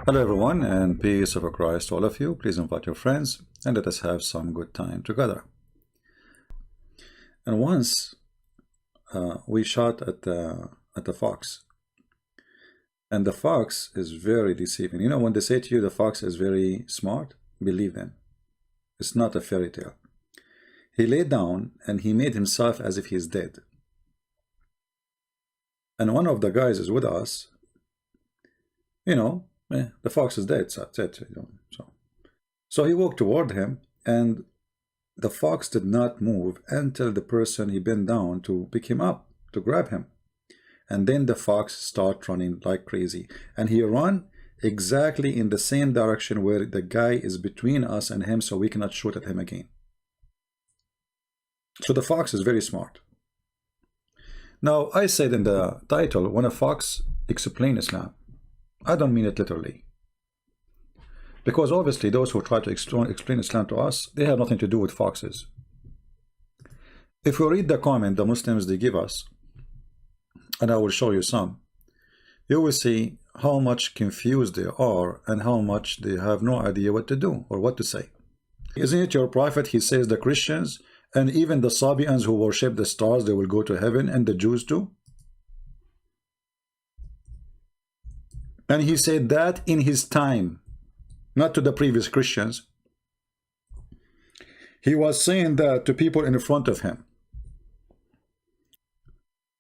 Hello everyone, and peace of Christ to all of you. Please invite your friends and let us have some good time together. And once we shot at the fox, and the fox is very deceiving. You know, when they say to you the fox is very smart, believe them. It's not a fairy tale. He lay down and he made himself as if he's dead. And one of the guys is with us, you know, the fox is dead, so that's it. You know, so he walked toward him, and the fox did not move until the person he bent down to pick him up, to grab him. And then the fox started running like crazy, and he ran exactly in the same direction where the guy is between us and him, so we cannot shoot at him again. So the fox is very smart. Now, I said in the title, when a fox explains Islam, I don't mean it literally, because obviously those who try to explain Islam to us, they have nothing to do with foxes. If we read the comment the Muslims they give us, and I will show you some, you will see how much confused they are and how much they have no idea what to do or what to say. Isn't it your prophet? He says the Christians and even the Sabians who worship the stars, they will go to heaven, and the Jews too. And he said that in his time, not to the previous Christians. He was saying that to people in front of him.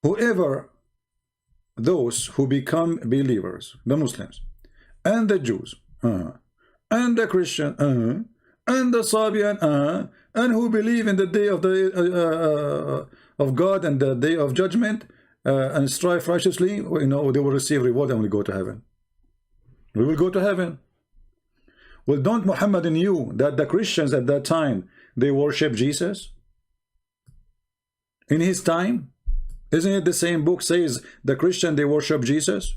Whoever, those who become believers, the Muslims, and the Jews, and the Christian, and the Sabian, and who believe in the day of God and the day of judgment, and strive righteously, you know, they will receive reward and will go to heaven. We will go to heaven. Well, don't Muhammad knew that the Christians at that time, they worship Jesus? In his time? Isn't it the same book says the Christian, they worship Jesus?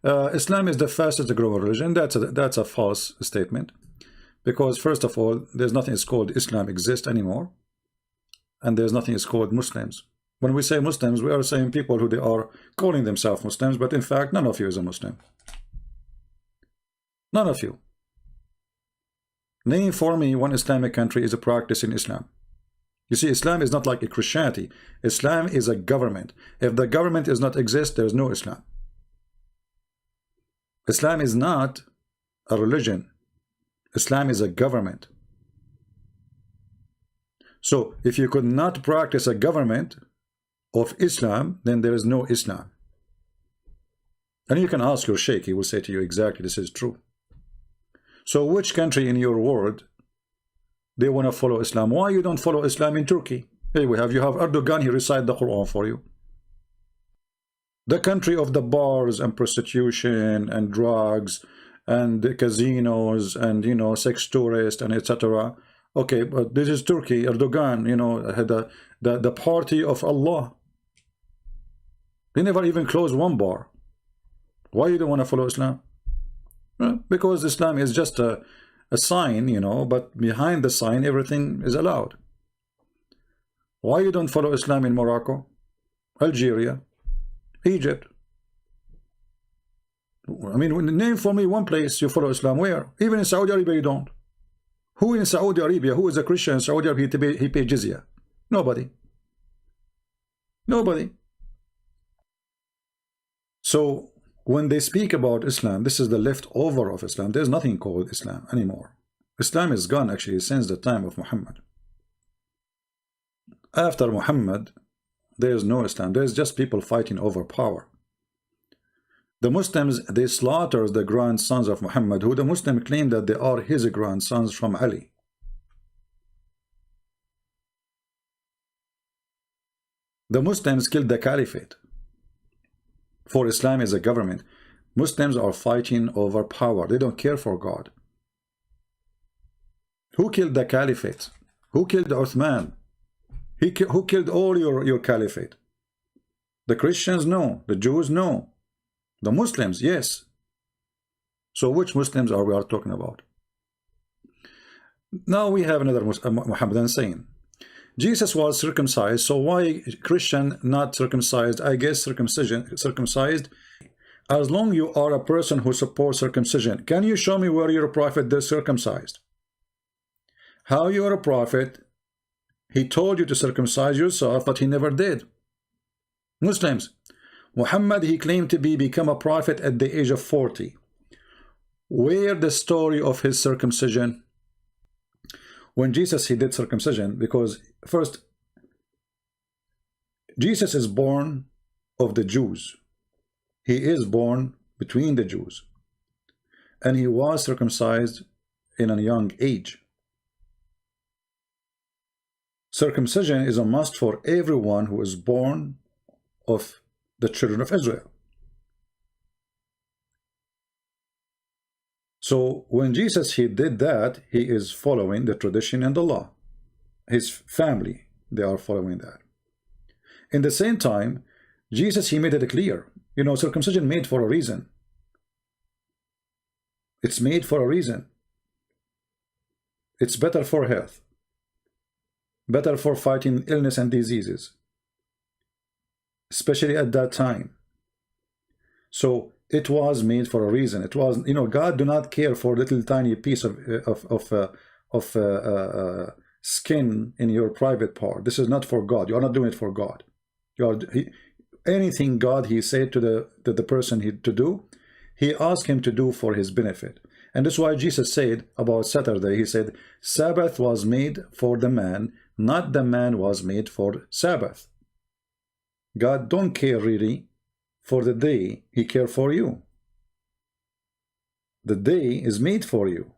Islam is the fastest growing religion. That's a false statement. Because first of all, there's nothing is called Islam exists anymore. And there's nothing is called Muslims. When we say Muslims, we are saying people who they are calling themselves Muslims, but in fact, none of you is a Muslim. None of you. Name for me one Islamic country is a practice in Islam. You see, Islam is not like a Christianity. Islam is a government. If the government does not exist, there is no Islam. Islam is not a religion. Islam is a government. So, if you could not practice a government of Islam, then there is no Islam. And you can ask your sheikh, he will say to you exactly this is true. So which country in your world they want to follow Islam? Why you don't follow Islam in Turkey? Here you have Erdogan, he recite the Quran for you. The country of the bars and prostitution and drugs and the casinos and, you know, sex tourists and etc. Okay, but this is Turkey. Erdogan, you know, had the party of Allah. They never even closed one bar. Why you don't want to follow Islam? Because Islam is just a sign, you know, but behind the sign everything is allowed. Why you don't follow Islam in Morocco, Algeria, Egypt? I mean, name for me one place you follow Islam. Where? Even in Saudi Arabia you don't. Who in Saudi Arabia, who is a Christian in Saudi Arabia, he pay jizya? Nobody. Nobody. So when they speak about Islam, this is the leftover of Islam. There's nothing called Islam anymore. Islam is gone actually since the time of Muhammad. After Muhammad, there's no Islam. There's just people fighting over power. The Muslims, they slaughter the grandsons of Muhammad, who the Muslims claim that they are his grandsons from Ali. The Muslims killed the caliphate. For Islam is a government. Muslims are fighting over power. They don't care for God. Who killed the caliphate? Who killed Uthman? Who killed all your caliphate? The Christians? No. The Jews? No. The Muslims? Yes. So which Muslims are we talking about? Now we have another Muhammadan saying, Jesus was circumcised, so why Christian not circumcised? I guess circumcised as long you are a person who supports circumcision, can you show me where your prophet did circumcised? How you are a prophet, he told you to circumcise yourself, but he never did. Muslims, Muhammad, he claimed to become a prophet at the age of 40. Where the story of his circumcision? When Jesus, he did circumcision, because first, Jesus is born of the Jews. He is born between the Jews. And he was circumcised in a young age. Circumcision is a must for everyone who is born of the children of Israel. So when Jesus, he did that, he is following the tradition and the law. His family, they are following that. In the same time, Jesus, he made it clear, you know, circumcision made for a reason. It's made for a reason. It's better for health, better for fighting illness and diseases, especially at that time. So it was made for a reason. It was, you know, God do not care for little tiny piece of skin in your private part. This is not for God. You are not doing it for God. You are anything God, he said to the person to do, he asked him to do for his benefit. And that's why Jesus said about Saturday, he said, Sabbath was made for the man, not the man was made for Sabbath. God don't care really for the day, he cares for you. The day is made for you.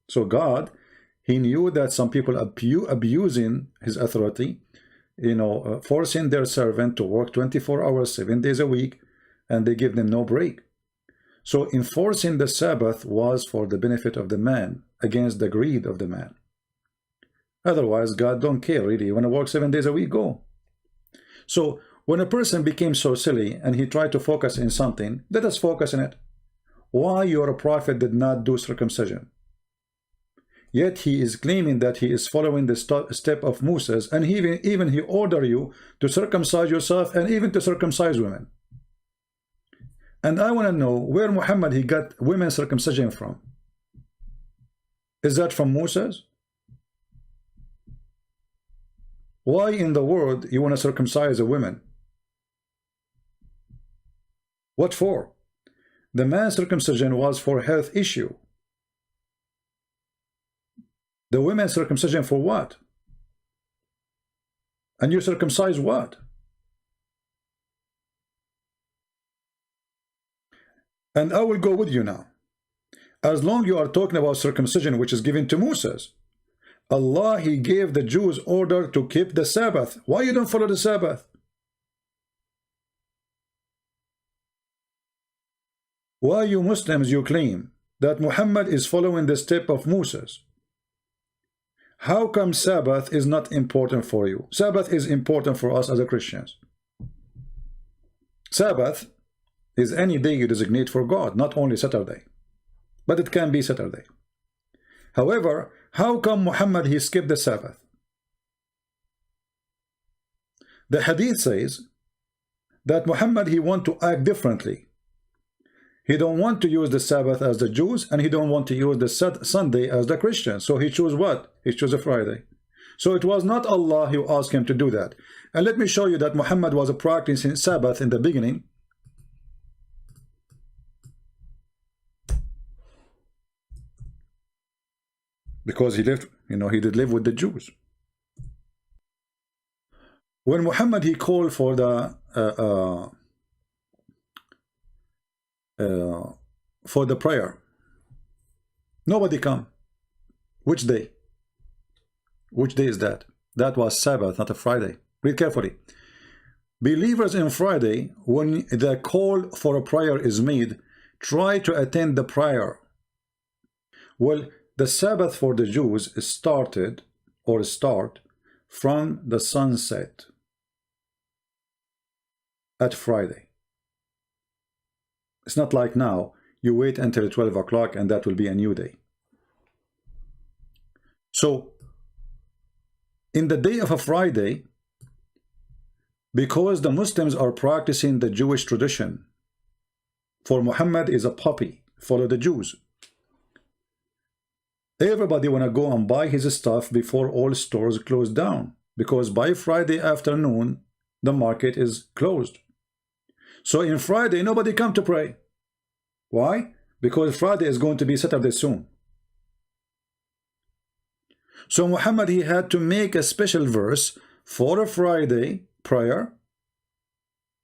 So God, he knew that some people abusing his authority, you know, forcing their servant to work 24 hours, 7 days a week, and they give them no break. So enforcing the Sabbath was for the benefit of the man, against the greed of the man. Otherwise, God don't care really. You want to work 7 days a week, go. So when a person became so silly and he tried to focus in something, let us focus in it. Why your prophet did not do circumcision? Yet he is claiming that he is following the step of Moses, and even he ordered you to circumcise yourself and even to circumcise women. And I want to know where Muhammad he got women circumcision from. Is that from Moses? Why in the world you want to circumcise a woman? What for? The man's circumcision was for health issue. The women's circumcision for what? And you circumcise what? And I will go with you now. As long you are talking about circumcision, which is given to Moses, Allah, he gave the Jews order to keep the Sabbath. Why you don't follow the Sabbath? Why you Muslims, you claim that Muhammad is following the step of Moses? How come Sabbath is not important for you? Sabbath is important for us as a Christians. Sabbath is any day you designate for God, not only Saturday. But it can be Saturday. However, how come Muhammad he skipped the Sabbath? The hadith says that Muhammad he want to act differently. He don't want to use the Sabbath as the Jews, and he don't want to use the Sunday as the Christians. So he chose what? He chose a Friday. So it was not Allah who asked him to do that. And let me show you that Muhammad was practicing Sabbath in the beginning. Because he lived, you know, he did live with the Jews. When Muhammad he called for the prayer, nobody come. Which day? Which day is that? That was Sabbath, not a Friday. Read carefully. Believers in Friday, when the call for a prayer is made, try to attend the prayer. Well, the Sabbath for the Jews started or start from the sunset at Friday. It's not like now, you wait until 12 o'clock and that will be a new day. So, in the day of a Friday, because the Muslims are practicing the Jewish tradition, For Muhammad is a puppy. Follow the Jews. Everybody want to go and buy his stuff before all stores close down, because by Friday afternoon the market is closed. So in Friday nobody come to pray. Why? Because Friday is going to be Saturday soon. So Muhammad, he had to make a special verse for a Friday prayer.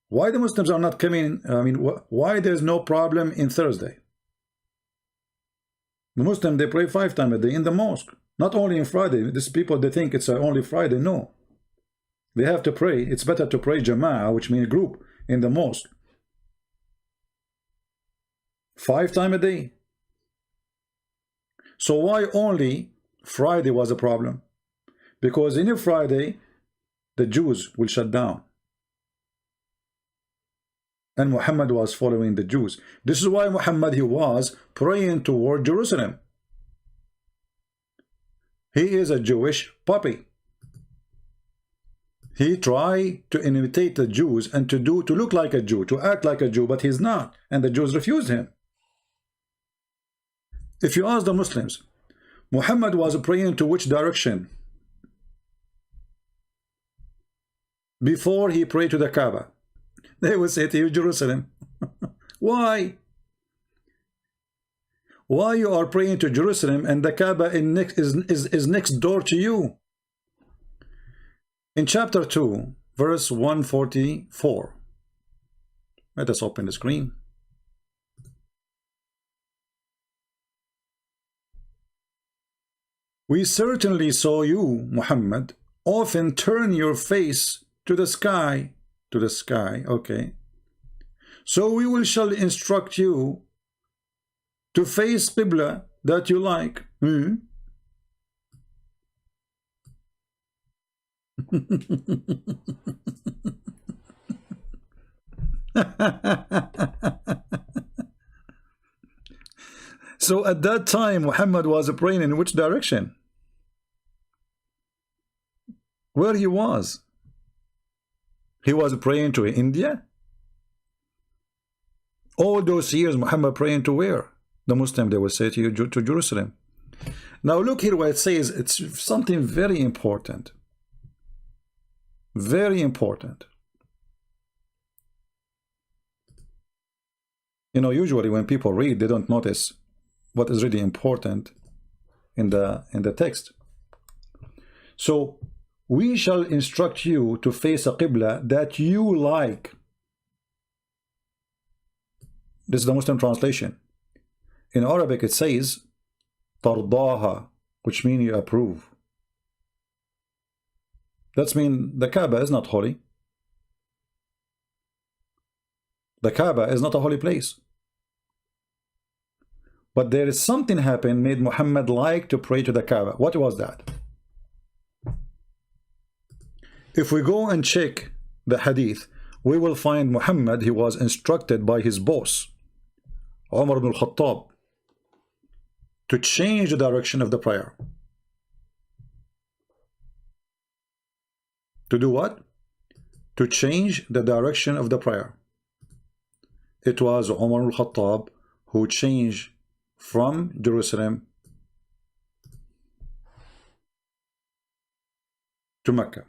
Why the Muslims are not coming? I mean, why there's no problem in Thursday? The Muslim, they pray 5 times a day in the mosque, not only in Friday. These people, they think it's only Friday. No, they have to pray. It's better to pray Jama'ah, which means group, in the mosque 5 times a day. So why only Friday was a problem? Because in a Friday the Jews will shut down, and Muhammad was following the Jews. This is why Muhammad, he was praying toward Jerusalem. He is a Jewish puppy. He tried to imitate the Jews and to look like a Jew, to act like a Jew, but he's not, and the Jews refused him. If you ask the Muslims, Muhammad was praying to which direction before he prayed to the Kaaba? They will say to you, Jerusalem. Why? Why you are praying to Jerusalem and the Kaaba is next door to you? In chapter 2, verse 144. Let us open the screen. We certainly saw you, Muhammad, often turn your face to the sky. To the sky, okay. So we shall instruct you to face Qibla that you like. So at that time Muhammad was praying in which direction? Where he was? He was praying to India? All those years Muhammad praying to where? The Muslim, they will say to you, to Jerusalem. Now look here what it says. It's something very important. Very important. You know, usually when people read, they don't notice what is really important in the text. So we shall instruct you to face a Qibla that you like. This is the Muslim translation. In Arabic it says tardaha, which means you approve. That means the Kaaba is not holy. The Kaaba is not a holy place. But there is something happened made Muhammad like to pray to the Kaaba. What was that? If we go and check the hadith, we will find Muhammad, he was instructed by his boss, Umar ibn al-Khattab, to change the direction of the prayer. To do what? To change the direction of the prayer. It was Umar al-Khattab who changed from Jerusalem to Mecca.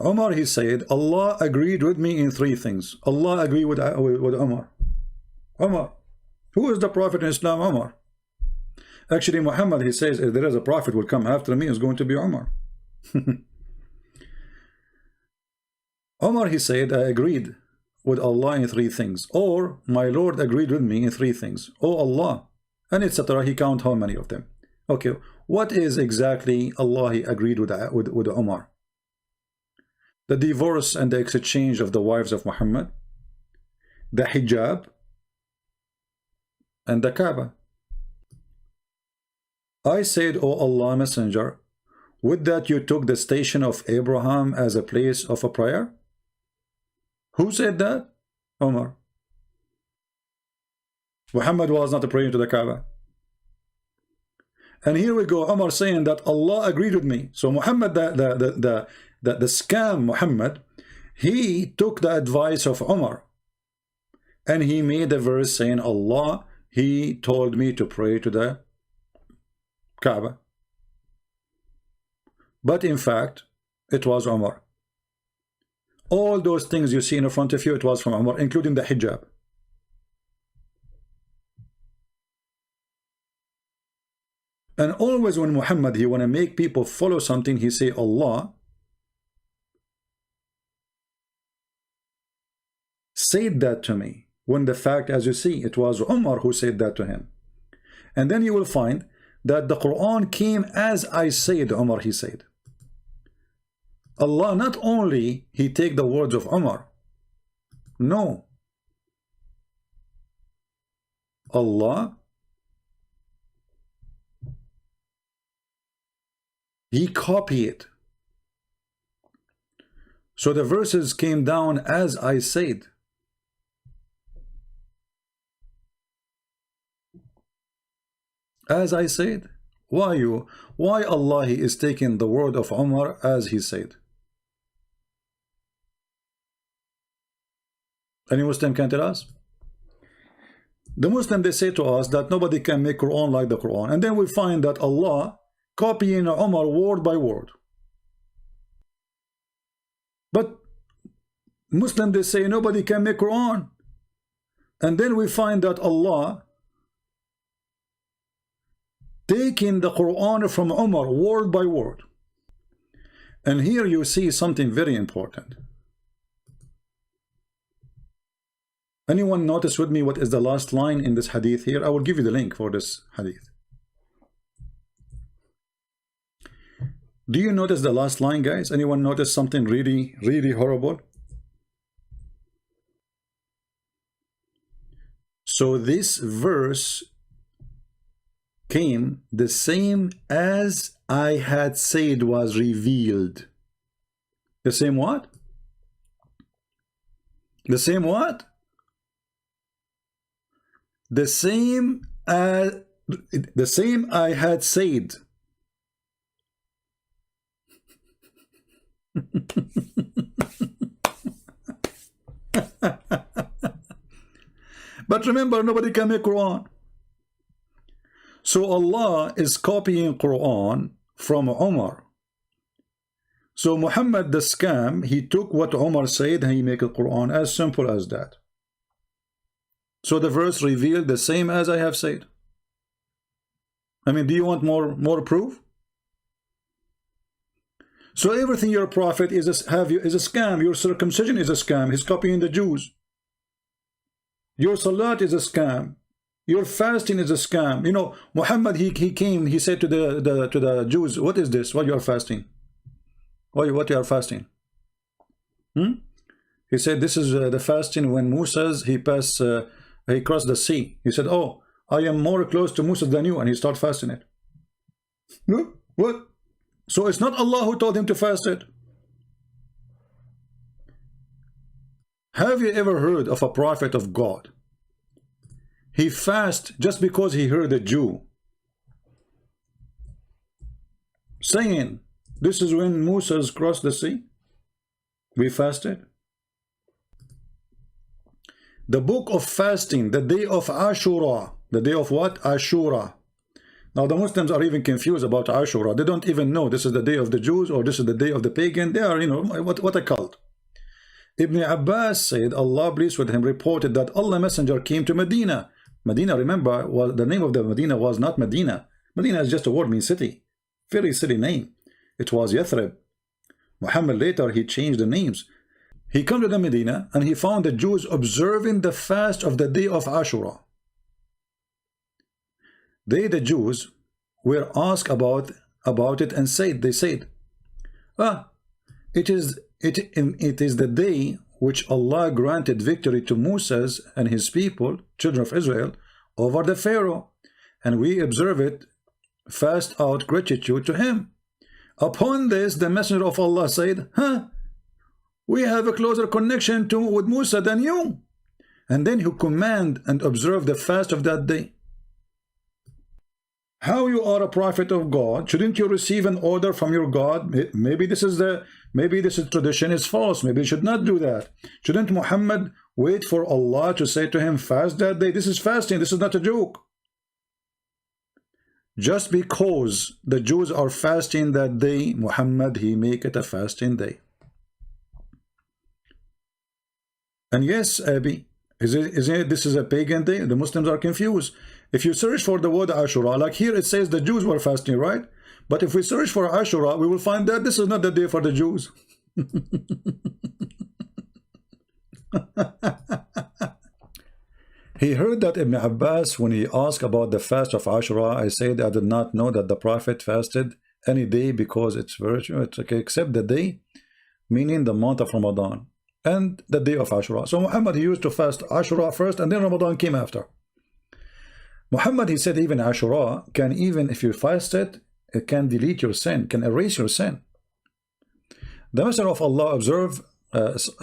Umar, he said, Allah agreed with me in 3 things. Allah agreed with Umar. Umar. Who is the prophet in Islam? Umar. Actually, Muhammad, he says, if there is a prophet will come after me, it's going to be Umar. Umar, he said, I agreed with Allah in 3 things. Or, my Lord agreed with me in 3 things. Oh Allah. And etc. He count how many of them. Okay, what is exactly Allah he agreed with Umar? The divorce and the exchange of the wives of Muhammad, the hijab, and the Kaaba. I said, O Allah Messenger, would that you took the station of Abraham as a place of a prayer? Who said that? Umar. Muhammad was not praying to the Kaaba. And here we go, Umar saying that Allah agreed with me. So Muhammad, the scam Muhammad, he took the advice of Umar. And he made a verse saying, Allah, he told me to pray to the Kaaba. But in fact, it was Umar. All those things you see in front of you, it was from Umar, including the hijab. And always when Muhammad, he want to make people follow something, he say, Allah said that to me. When the fact, as you see, it was Umar who said that to him. And then you will find that the Quran came as I said, Umar, he said. Allah not only he take the words of Umar, no, Allah he copy it. So the verses came down as I said. As I said. Why Allah he is taking the word of Umar as he said? Any Muslim can tell us? The Muslim, they say to us that nobody can make Quran like the Quran. And then we find that Allah copying Umar word by word. But Muslim, they say nobody can make Quran. And then we find that Allah taking the Quran from Umar word by word. And here you see something very important. Anyone notice with me what is the last line in this hadith here? I will give you the link for this hadith. Do you notice the last line, guys? Anyone notice something really, really horrible? So this verse came the same as I had said was revealed. The same what? The same what? The same I had said. But remember, nobody can make Quran. So Allah is copying Quran from Umar. So Muhammad the scam, he took what Umar said and he made a Quran, as simple as that. So the verse revealed the same as I have said. I mean, do you want more proof? So everything your prophet is a scam. Your circumcision is a scam. He's copying the Jews. Your salat is a scam. Your fasting is a scam. You know, Muhammad he came. He said to the Jews, "What is this? What you are fasting? What you are fasting?" He said, "This is the fasting when Moses he crossed the sea." He said, "Oh, I am more close to Moses than you," and he started fasting it. No, what? So it's not Allah who told him to fast it. Have you ever heard of a prophet of God? He fasted just because he heard a Jew saying, "This is when Moses crossed the sea. We fasted." The book of fasting, the day of Ashura. The day of what? Ashura. Now the Muslims are even confused about Ashura. They don't even know this is the day of the Jews or this is the day of the pagan. They are, you know, what a cult. Ibn Abbas said, Allah pleased with him, reported that Allah Messenger came to Medina. Medina, remember, the name of the Medina was not Medina. Medina is just a word, means city. Very silly name. It was Yathrib. Muhammad later, he changed the names. He came to the Medina and he found the Jews observing the fast of the day of Ashura. The Jews were asked about it and they said, it is the day which Allah granted victory to Moses and his people, children of Israel, over the Pharaoh, and we observe it, fast out gratitude to him. Upon this, the Messenger of Allah said, we have a closer connection with Musa than you. And then he command and observe the fast of that day. How you are a prophet of God? Shouldn't you receive an order from your God? Maybe this is tradition is false. Maybe you should not do that. Shouldn't Muhammad wait for Allah to say to him, fast that day? This is fasting. This is not a joke. Just because the Jews are fasting that day, Muhammad, he make it a fasting day. And yes, Abi, this is a pagan day? The Muslims are confused. If you search for the word Ashura, like here it says the Jews were fasting, right? But if we search for Ashura, we will find that this is not the day for the Jews. He heard that Ibn Abbas, when he asked about the fast of Ashura, I said I did not know that the Prophet fasted any day because it's virtue, it's okay, except the day, meaning the month of Ramadan, and the day of Ashura. So Muhammad, he used to fast Ashura first, and then Ramadan came after. Muhammad, he said even Ashura can, even if you fast it, it can delete your sin, can erase your sin. The Messenger of Allah observed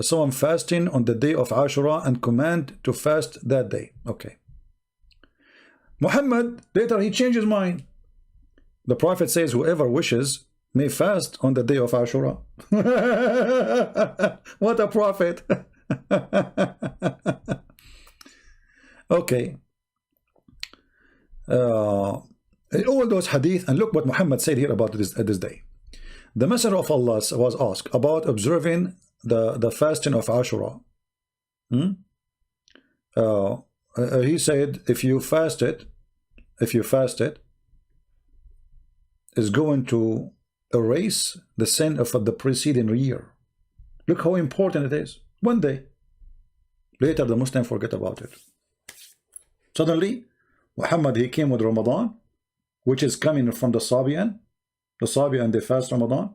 someone fasting on the day of Ashura and command to fast that day. Okay. Muhammad, later he changed his mind. The Prophet says whoever wishes may fast on the day of Ashura. What a prophet. Okay. All those hadith, and look what Muhammad said here about this day. The Messenger of Allah was asked about observing the fasting of Ashura. He said, if you fast it, is going to erase the sin of the preceding year. Look how important it is. One day. Later the Muslims forget about it. Suddenly, Muhammad, he came with Ramadan, which is coming from the Sabian. The Sabian, they fast Ramadan.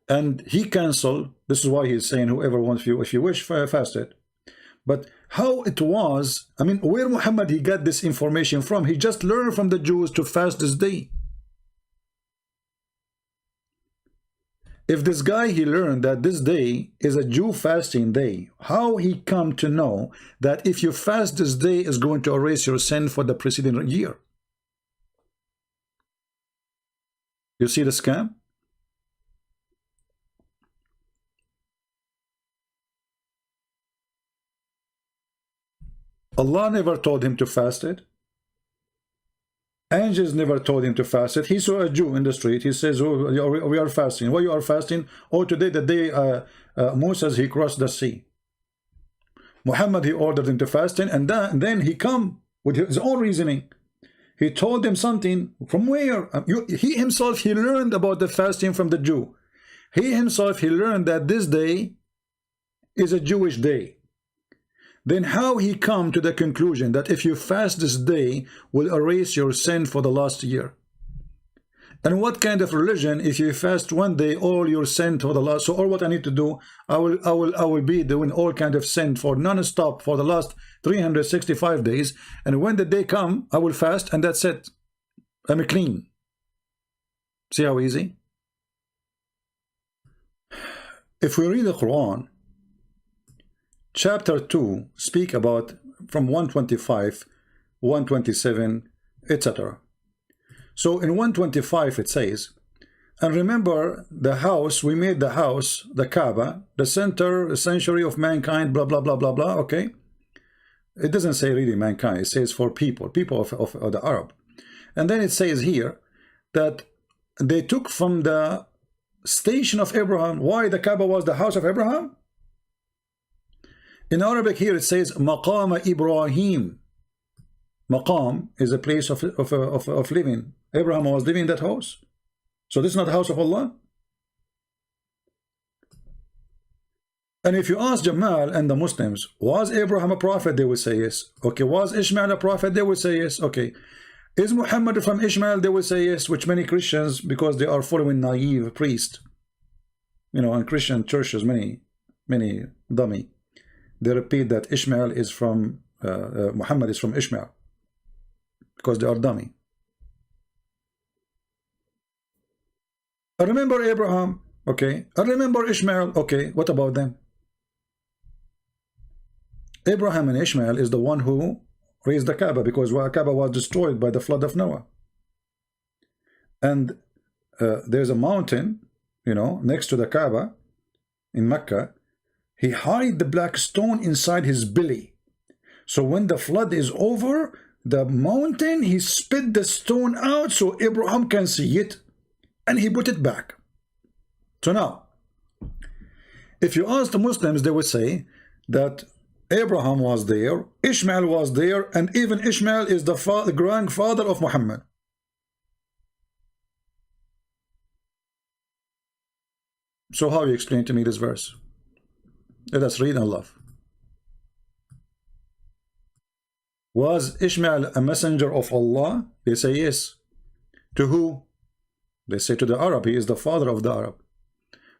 And he canceled. This is why he's saying whoever wants you, if you wish, fast it. But how it was, I mean, where Muhammad, he got this information from? He just learned from the Jews to fast this day. If this guy, he learned that this day is a Jew fasting day, how he come to know that if you fast this day is going to erase your sin for the preceding year? You see the scam? Allah never told him to fast it. Angels never told him to fast it. He saw a Jew in the street. He says, oh, we are fasting. Why you are fasting? Oh, today, the day Moses, he crossed the sea. Muhammad, he ordered him to fasting, and then he come with his own reasoning. He told them something from where? He himself, he learned about the fasting from the Jew. He himself, he learned that this day is a Jewish day. Then how he come to the conclusion that if you fast this day will erase your sin for the last year? And what kind of religion, if you fast one day all your sin for the last, so all what I need to do, I will be doing all kind of sin for non-stop for the last 365 days, and when the day come I will fast and that's it, I'm clean. See how easy? If we read the Quran, chapter 2 speak about from 125, 127, etc. So in 125 it says, and remember the house, we made the house, the Kaaba, the center, the sanctuary of mankind, blah, blah, blah, blah, blah, okay? It doesn't say really mankind, it says for people of the Arab. And then it says here that they took from the station of Abraham. Why the Kaaba was the house of Abraham? In Arabic here it says Maqam Ibrahim. Maqam is a place of living. Abraham was living in that house. So this is not the house of Allah. And if you ask Jamal and the Muslims, was Abraham a prophet? They will say yes. Okay, was Ishmael a prophet? They will say yes. Okay, is Muhammad from Ishmael? They will say yes, which many Christians, because they are following naive priest, you know, and Christian churches, many dummy, they repeat that Ishmael is from Muhammad is from Ishmael, because they are dummy. I remember Abraham, okay. I remember Ishmael, okay. What about them? Abraham and Ishmael is the one who raised the Kaaba, because Kaaba was destroyed by the flood of Noah. And there's a mountain, you know, next to the Kaaba in Mecca. He hid the black stone inside his belly. So when the flood is over, the mountain, he spit the stone out so Abraham can see it, and he put it back. So now, if you ask the Muslims, they would say that Abraham was there, Ishmael was there, and even Ishmael is the grandfather of Muhammad. So how you explain to me this verse? Let us read and love. Was Ishmael a messenger of Allah? They say yes. To who? They say to the Arab. He is the father of the Arab.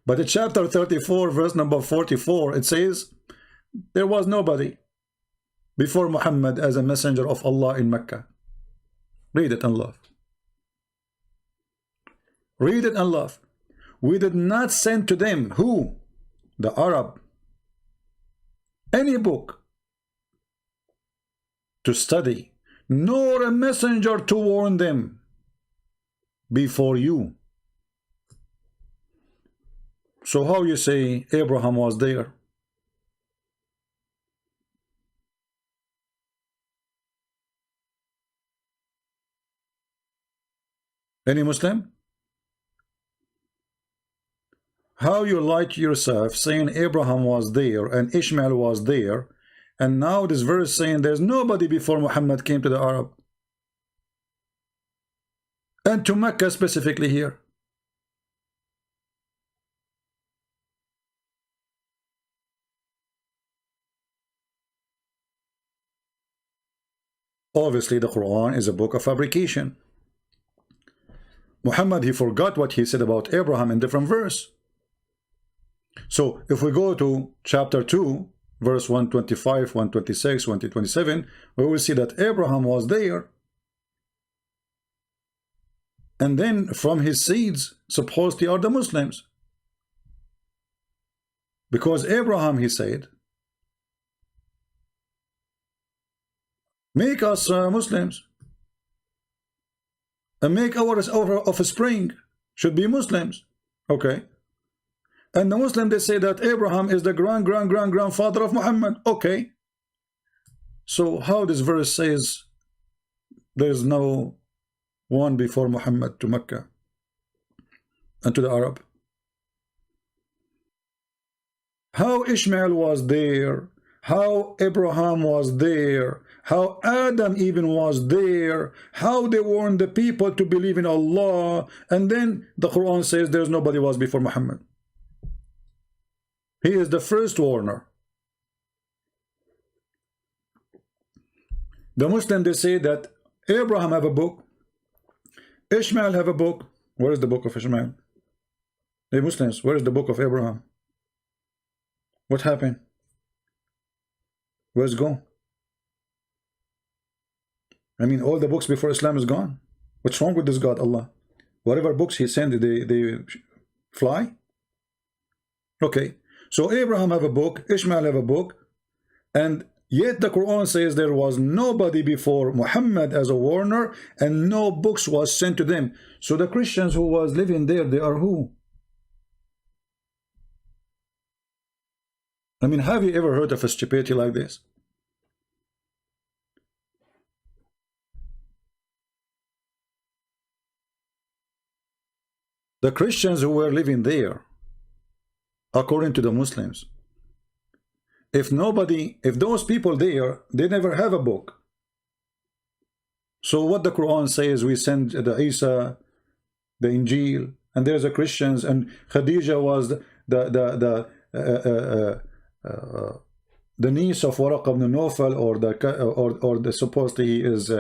But in chapter 34, verse number 44, it says, there was nobody before Muhammad as a messenger of Allah in Mecca. Read it and love. Read it and love. We did not send to them, who? The Arab, any book to study, nor a messenger to warn them before you. So how you say Abraham was there? Any Muslim? How you like yourself saying Abraham was there and Ishmael was there, and now this verse saying there's nobody before Muhammad came to the Arab and to Mecca specifically here? Obviously the Quran is a book of fabrication. Muhammad, he forgot what he said about Abraham in different verse. So if we go to chapter 2, verse 125, 126, 127, we will see that Abraham was there. And then from his seeds, supposedly are the Muslims. Because Abraham, he said, make us Muslims. And make our offspring should be Muslims. Okay. And the Muslim, they say that Abraham is the grandfather of Muhammad. Okay. So how this verse says there's no one before Muhammad to Mecca and to the Arab? How Ishmael was there, how Abraham was there, how Adam even was there, how they warned the people to believe in Allah, and then the Quran says there's nobody was before Muhammad. He is the first warner. The Muslim, they say that Abraham have a book, Ishmael have a book. Where is the book of Ishmael? Hey Muslims, where is the book of Abraham? What happened? Where's it gone? I mean, all the books before Islam is gone. What's wrong with this God, Allah? Whatever books he sent, they fly? Okay. So Abraham have a book, Ishmael have a book, and yet the Quran says there was nobody before Muhammad as a warner, and no books was sent to them. So the Christians who was living there, they are who? I mean, have you ever heard of a stupidity like this? The Christians who were living there, according to the Muslims, if those people there, they never have a book. So what the Quran says, we send the Isa, the Injil, and there's a Christians, and Khadija was the niece of Waraq ibn Nawfal, or the supposedly he is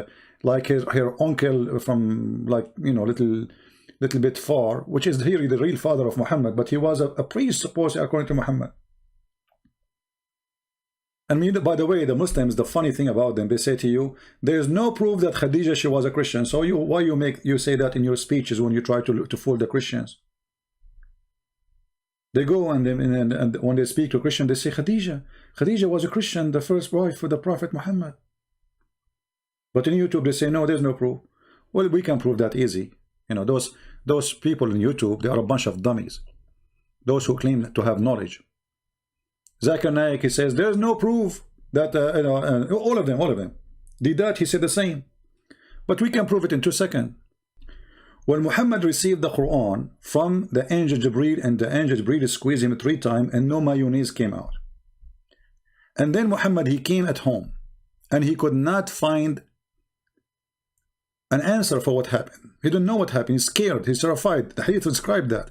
like her uncle from, like, you know, little bit far, which is really the real father of Muhammad, but he was a priest, supposedly, according to Muhammad. And by the way, the Muslims, the funny thing about them, they say to you, there is no proof that Khadija, she was a Christian. So why you say that in your speeches when you try to fool the Christians? They go and when they speak to Christian, they say Khadija was a Christian, the first wife for the Prophet Muhammad. But in YouTube, they say, no, there's no proof. Well, we can prove that easy. You know, those people in YouTube, they are a bunch of dummies. Those who claim to have knowledge. Zakir Naik, he says, there's no proof that, you know, all of them. Didat, he said the same. But we can prove it in 2 seconds. When Muhammad received the Quran from the angel Jibreel, and the angel Jibreel squeezed him 3 times, and no mayonnaise came out. And then Muhammad, he came at home, and he could not find an answer for what happened. He didn't know what happened. He's scared. He's terrified. The hadith described that.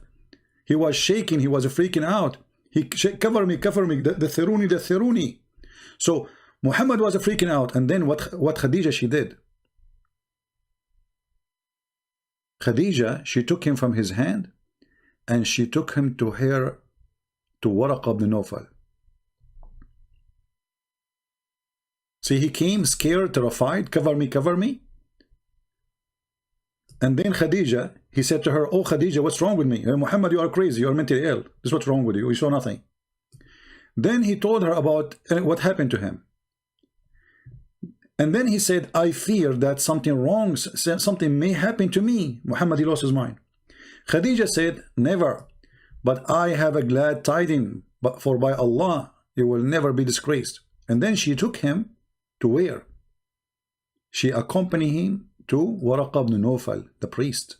He was shaking. He was freaking out. He cover me, the thiruni. So Muhammad was freaking out. And then what Khadija, she did? Khadija, she took him from his hand, and she took him to her, to Waraq ibn Nawfal. See, he came scared, terrified, cover me. And then Khadija, he said to her, oh Khadija, what's wrong with me? Muhammad, you are crazy, you are mentally ill. This is what's wrong with you, you saw nothing. Then he told her about what happened to him. And then he said, I fear that something wrong, something may happen to me. Muhammad, he lost his mind. Khadija said, never, but I have a glad tidings, for by Allah, you will never be disgraced. And then she took him to where? She accompanied him to Waraq ibn Nawfal, the priest.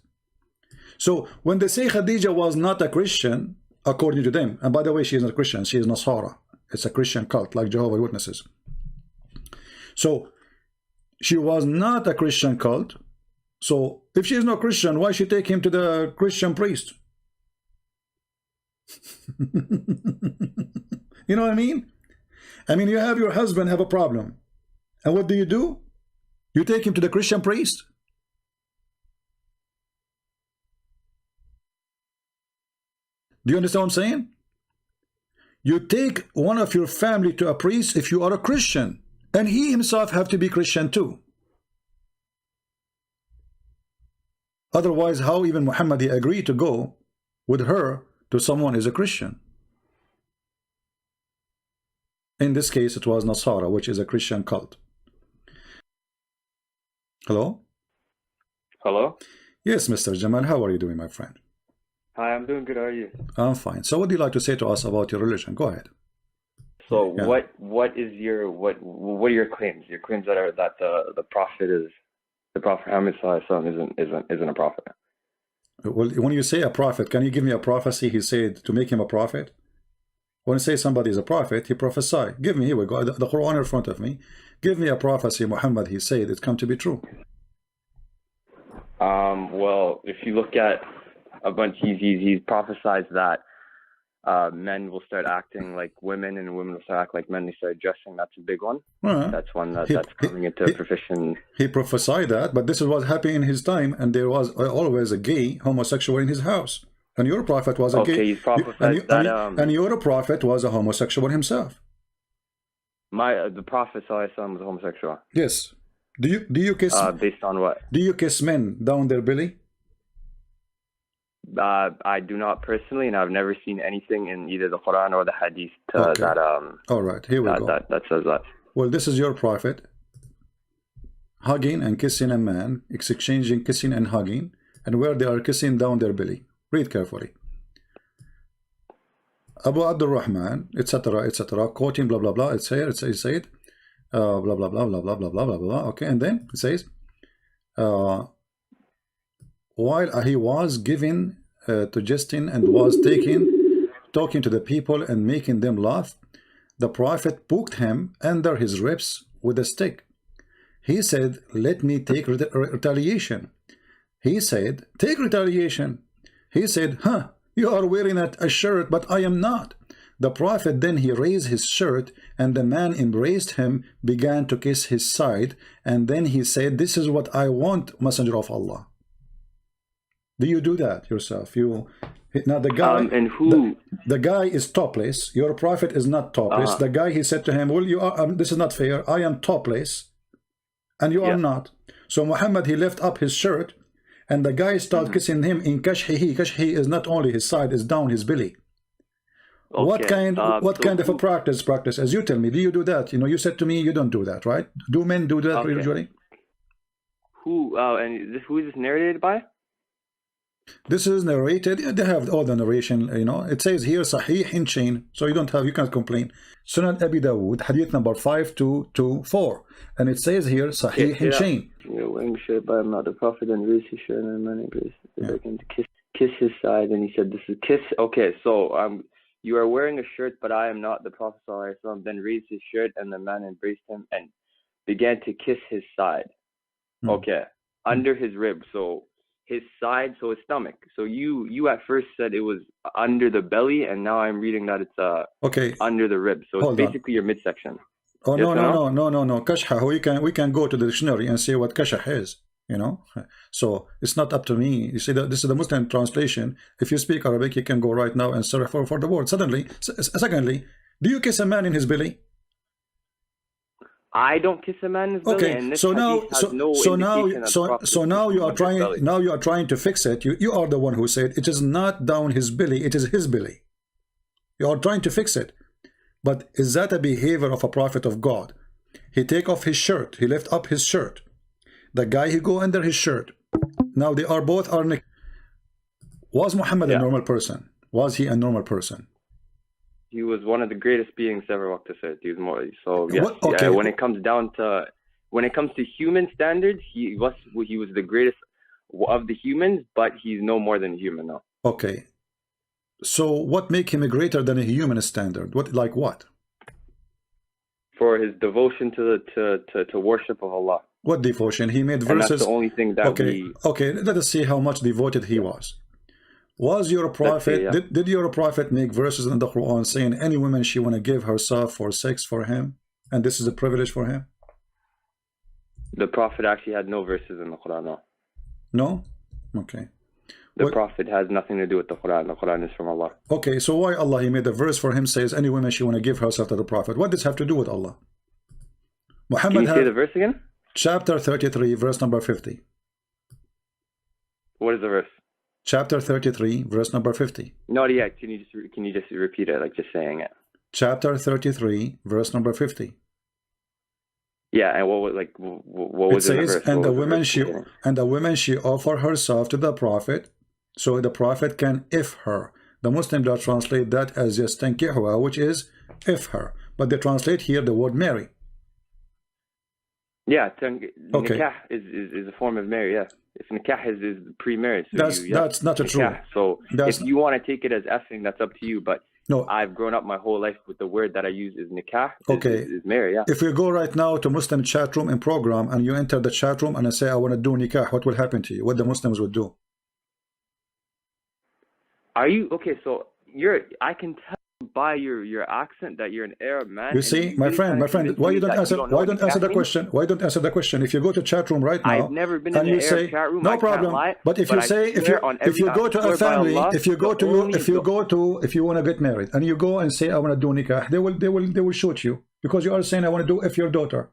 So when they say Khadija was not a Christian, according to them, and by the way, she is not a Christian, she is Nasara. It's a Christian cult like Jehovah's Witnesses. So she was not a Christian cult. So if she is not Christian, why should she take him to the Christian priest? You know what I mean? I mean, you have your husband have a problem, and what do? You take him to the Christian priest? Do you understand what I'm saying? You take one of your family to a priest if you are a Christian, and he himself have to be Christian too. Otherwise, how even Muhammad he agreed to go with her to someone who is a Christian? In this case, it was Nasara, which is a Christian cult. Hello? Hello? Yes, Mr. Jamal, how are you doing, my friend? Hi, I'm doing good. How are you? I'm fine. So what do you like to say to us about your religion? Go ahead. So yeah. what are your claims? Your claims that the prophet Muhammad isn't a prophet. Well, when you say a prophet, can you give me a prophecy he said to make him a prophet? When you say somebody is a prophet, he prophesied. Give me, here we go, the Quran in front of me. Give me a prophecy Muhammad he said it's come to be true. Well, if you look at a bunch, he's prophesied that men will start acting like women and women will start acting like men. They start dressing. That's a big one. That's one that's coming into fruition. He prophesied that, but this is what happened in his time, and there was always a gay homosexual in his house. And your prophet was a gay. He's prophesied and your prophet was a homosexual himself. The prophet was a homosexual. Yes. Do you kiss? Based on what? Do you kiss men down their belly? I do not personally, and I've never seen anything in either the Quran or the Hadith that All right, here we go. That says that. Well, this is your prophet hugging and kissing a man, exchanging kissing and hugging, and where they are kissing down their belly. Read carefully. Abu Abdul Rahman, etc., quoting blah blah blah. It's here. It said, blah blah blah blah blah blah blah blah blah. Okay, and then it says, while he was giving to Justin and was talking to the people and making them laugh, the prophet poked him under his ribs with a stick. He said, "Let me take retaliation." He said, "Take retaliation." He said, "Huh, you are wearing a shirt, but I am not." The prophet then he raised his shirt, and the man embraced him, began to kiss his side, and then he said, "This is what I want, Messenger of Allah." Do you do that yourself? Now the guy and who the guy is topless. Your prophet is not topless. The guy, he said to him, "Well, you are. This is not fair. I am topless, and you are not." So Muhammad he left up his shirt, and the guy started kissing him in kashhihi. Kashhihi is not only his side; is down his belly. Okay. What kind of a practice? As you tell me, do you do that? You know, you said to me you don't do that, right? Do men do that usually? who is this narrated by? This is narrated. They have all the narration. You know, it says here Sahih in chain, so you can't complain. Sunan Abi Dawood, hadith number 5224, and it says here Sahih in chain. Wearing shirt, but I'm not the prophet, and raised his shirt and many grace. Began to kiss his side, and he said, "This is kiss." Okay, so you are wearing a shirt, but I am not the prophet. Then raised his shirt, and the man embraced him and began to kiss his side. Okay, under his rib, so his side, so his stomach. So you at first said it was under the belly, and now I'm reading that it's under the rib. So it's basically your midsection. Oh, yes, no. Kashha, we can go to the dictionary and see what kashah is, you know. So it's not up to me. You see, that this is the Muslim translation. If you speak Arabic, you can go right now and search for the word. Secondly, do you kiss a man in his belly? I don't kiss a man in his belly. And this now you are trying to fix it. You are the one who said it is not down his belly, it is his belly. You are trying to fix it. But is that a behavior of a prophet of God? He take off his shirt, he lift up his shirt. The guy, he go under his shirt. Now they are both naked. Was Muhammad a normal person? Was he a normal person? He was one of the greatest beings ever walked this earth. He was more so. Yes, when it comes to human standards, he was the greatest of the humans, but he's no more than a human now. Okay. So what make him greater than a human standard? What? For his devotion to worship of Allah. What devotion? He made verses. And that's the only thing that Okay, let us see how much devoted he was. Was your prophet, did your prophet make verses in the Quran saying any woman she want to give herself for sex for him, and this is a privilege for him? The prophet actually had no verses in the Quran. No? Okay. The prophet has nothing to do with the Quran. The Quran is from Allah. Okay, so why Allah, he made a verse for him says any woman she want to give herself to the prophet? What does this have to do with Allah? Muhammad, can you say the verse again? Chapter 33, verse number 50. What is the verse? Chapter 33, verse number 50. No, yeah. Can you just repeat it, like just saying it? Chapter 33, verse number 50. Yeah, and what was it? It says, and the woman she offer herself to the prophet, so the prophet can if her. The Muslims don't translate that as just tankihuha, which is if her, but they translate here the word marry. Yeah, nikah is a form of marry. Yeah, if nikah is pre-marriage. So that's not true. So if you want to take it as effing, that's up to you. But no, I've grown up my whole life with the word that I use is nikah. Is marry. Yeah. If you go right now to Muslim chat room and program, and you enter the chat room and I say I want to do nikah, what will happen to you? What the Muslims would do? Are you okay? So I can tell by your accent that you're an Arab man. You see, my friend, why don't answer the question? Why don't answer the question? If you go to chat room right now, I've never been in an Arab chat room. No problem. But if you say if you go to a family, if you want to get married and you go and say I want to do nikah, they will shoot you because you are saying I want to do if your daughter.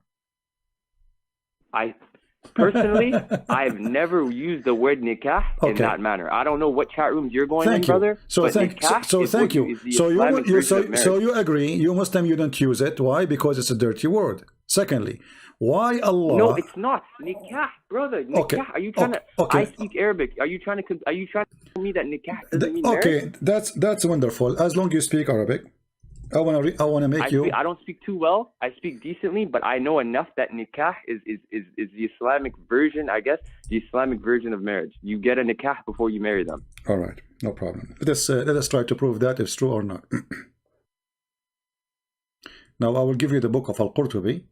Personally, I've never used the word nikah in that manner. I don't know what chat rooms you're going in, brother. So thank you. So you agree, you Muslim, you don't use it. Why? Because it's a dirty word. Secondly, why Allah? No, it's not nikah, brother. Nikah. Okay. Are you trying to? Okay. I speak Arabic. Are you trying to tell me that nikah doesn't mean marriage? That's wonderful. As long as you speak Arabic. I want to make you. I don't speak too well. I speak decently, but I know enough that nikah is the Islamic version, I guess, the Islamic version of marriage. You get a nikah before you marry them. All right, no problem. Let us try to prove that if it's true or not. Now I will give you the book of Al-Qurtubi.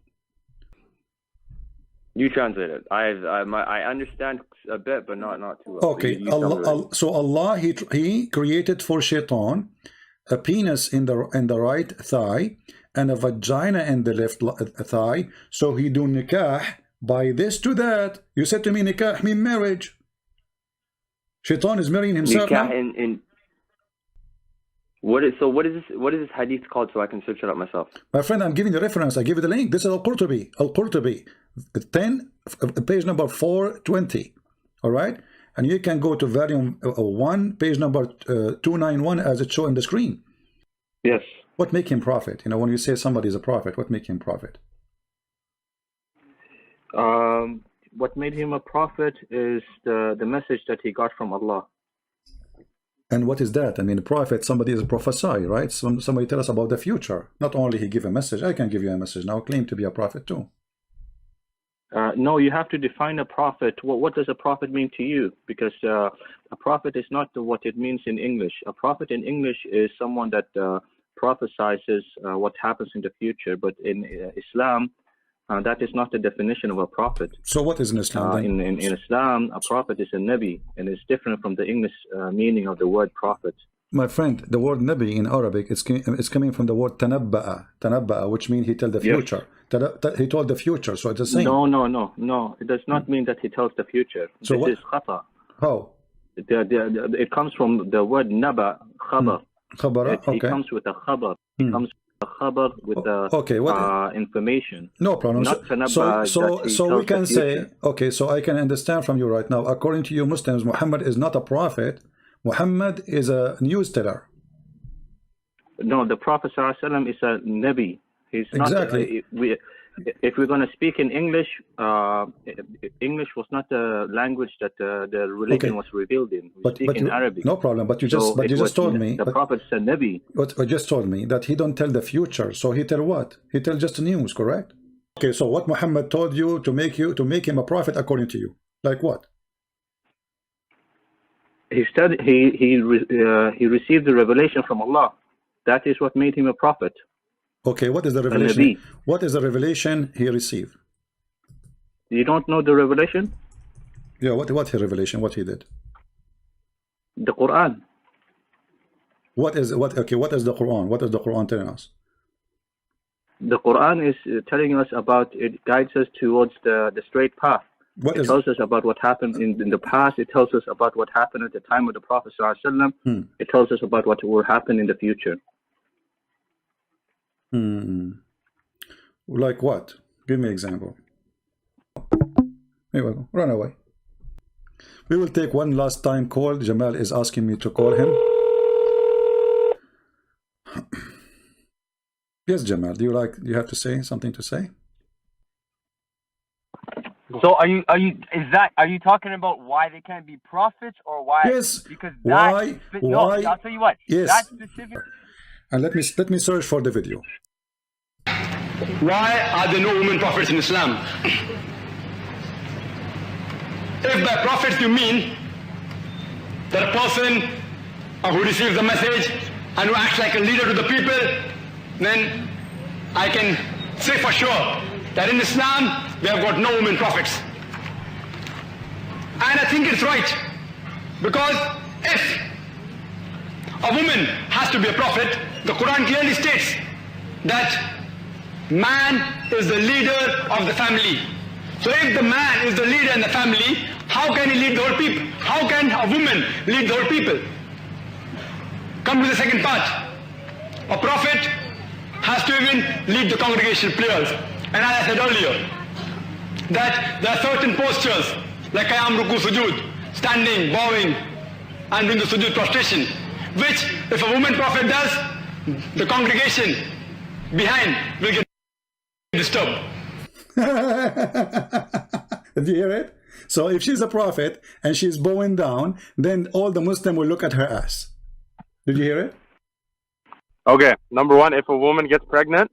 You translate it. I understand a bit, but not too well. Okay, so Allah he created for Shaitan a penis in the right thigh and a vagina in the left thigh, so he do nikah by this to that. You said to me nikah mean marriage. Shaitan is marrying himself nikah now? What is this hadith called so I can search it up myself? My friend, I'm giving the reference. I give you the link. This is Al-Qurtubi 10 page number 420. All right, and you can go to volume 1, page number 291 as it shows on the screen. Yes. What make him prophet? You know, when you say somebody is a prophet, what make him prophet? what made him a prophet is the message that he got from Allah. And what is that? I mean, a prophet, somebody is a prophesy, right? Somebody tell us about the future. Not only he give a message, I can give you a message now, claim to be a prophet too. No, you have to define a prophet. What does a prophet mean to you? Because a prophet is not what it means in English. A prophet in English is someone that prophesizes what happens in the future. But in Islam, that is not the definition of a prophet. So what is in Islam then? In Islam, a prophet is a Nabi, and it's different from the English meaning of the word prophet. My friend, the word Nabi in Arabic, it's coming from the word tanabba'a, which means he tells the future. Yes. He told the future, so it's the same. No. It does not mean that he tells the future. So this is khata. How? It comes from the word naba, khabar. Okay. It comes with a khabar. It comes with a khabar with the information. No problem. So we can say, okay, so I can understand from you right now, according to you Muslims, Muhammad is not a prophet. Muhammad is a news teller. No, the Prophet ﷺ is a Nabi. He's exactly. Not. If we're going to speak in English, English was not the language that the religion was revealed in. We speak in Arabic. No problem. But you just told me the Prophet is a Nabi. But you just told me that he don't tell the future. So he tell what? He tell just the news, correct? Okay. So what Muhammad told you to make him a prophet according to you, like what? He said he received the revelation from Allah. That is what made him a prophet. Okay, what is the revelation? What is the revelation he received? You don't know the revelation? Yeah, what revelation? What he did? The Quran. What is the Quran? What is the Quran telling us? The Quran is telling us about, it guides us towards the straight path. It tells us about what happened in the past. It tells us about what happened at the time of the Prophet ﷺ. It tells us about what will happen in the future. Like what? Give me an example. Here we go. Run away. We will take one last time call. Jamal is asking me to call him. Yes, Jamal. Do you have to say something to say? So are you talking about why they can't be prophets, or why? Yes. Because why? I'll tell you what. Yes. That specific. And let me search for the video. Why are there no women prophets in Islam? If by prophets you mean that a person who receives the message and who acts like a leader to the people, then I can say for sure that in Islam we have got no women prophets. And I think it's right, because if a woman has to be a prophet, the Quran clearly states that man is the leader of the family. So if the man is the leader in the family, how can he lead the whole people? How can a woman lead the whole people? Come to the second part. A prophet has to even lead the congregational prayers. And as I said earlier, that there are certain postures like Qiyam, Ruku, Sujood, standing, bowing, and doing the Sujood prostration, which if a woman prophet does, the congregation behind will get disturbed. Did you hear it? So if she's a prophet and she's bowing down, then all the Muslims will look at her ass. Did you hear it? Okay, number one, if a woman gets pregnant,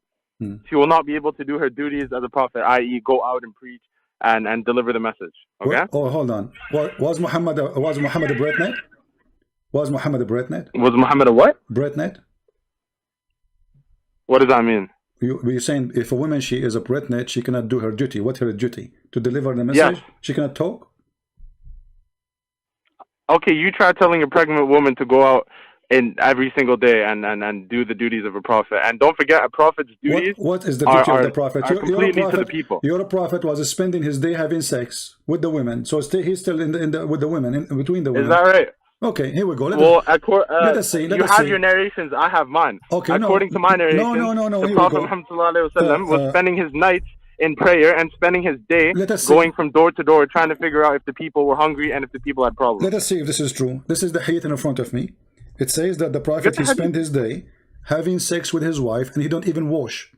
she will not be able to do her duties as a prophet, i.e. go out and preach and deliver the message. Okay? Oh, hold on. Was Muhammad a Bretnet? Was Muhammad a Bretnet? Was Muhammad a what? Bretnet? What does that mean? You're saying if a woman, she is a Bretnet, she cannot do her duty. What's her duty? To deliver the message? Yes. She cannot talk? Okay, you try telling a pregnant woman to go out in every single day and do the duties of a prophet. And don't forget, a prophet's duties what is the duty of the prophet? Completely to the people. Your prophet was spending his day having sex with the women. So he's still with the women, between the women. Is that right? Okay, here we go. Let us see. You have your narrations, I have mine. Okay, according to my narrations, no, the Prophet Muhammad was spending his nights in prayer and spending his day going from door to door trying to figure out if the people were hungry and if the people had problems. Let us see if this is true. This is the hadith in front of me. It says that the Prophet, he spent his day having sex with his wife and he don't even wash.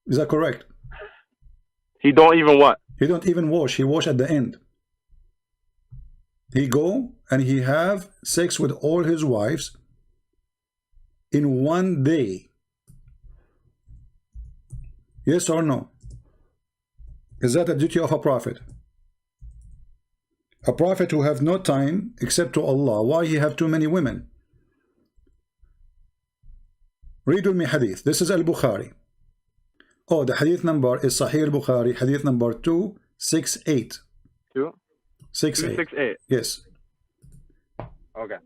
Is that correct? He don't even what? He don't even wash. He wash at the end. He go and he have sex with all his wives in one day. Yes or no? Is that a duty of a prophet? A prophet who have no time except to Allah. Why he have too many women? Read with me hadith. This is Al-Bukhari. Oh, the hadith number is Sahih al-Bukhari, hadith number 268. 268. Yes. Okay.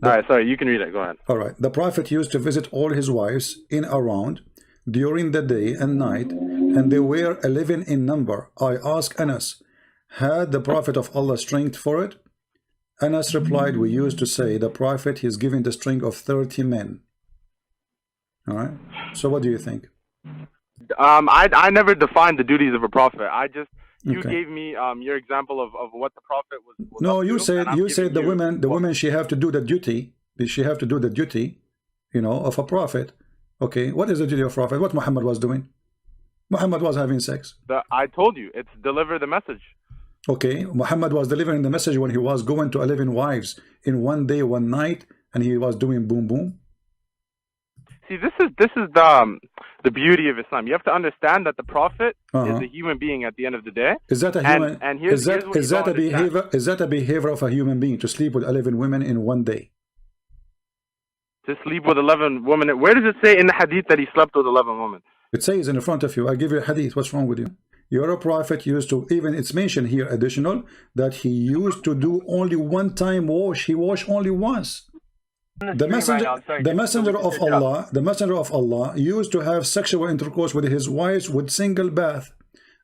Alright, sorry, you can read it. Go ahead. Alright. The Prophet used to visit all his wives in around during the day and night, and they were 11 in number. I asked Anas, had the Prophet of Allah strength for it? Anas replied, we used to say the Prophet is given the strength of 30 men. Alright. So what do you think? I never defined the duties of a prophet. You gave me your example of what the prophet was no, you said the women she have to do the duty. She have to do the duty, you know, of a prophet. Okay, what is the duty of a prophet? What Muhammad was doing? Muhammad was having sex. I told you, it's deliver the message. Okay, Muhammad was delivering the message when he was going to 11 wives in one day, one night, and he was doing boom boom. See, this is the beauty of Islam. You have to understand that the prophet is a human being at the end of the day. Is that a human? And is that a behavior of a human being to sleep with 11 women in one day? To sleep with 11 women? Where does it say in the hadith that he slept with 11 women? It says in front of you. I give you a hadith. What's wrong with you? Your prophet used to, even it's mentioned here additional, that he used to do only one time wash. He washed only once. The messenger of Allah used to have sexual intercourse with his wives with single bath.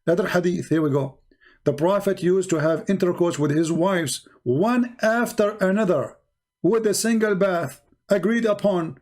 Another hadith, here we go. The Prophet used to have intercourse with his wives one after another with a single bath agreed upon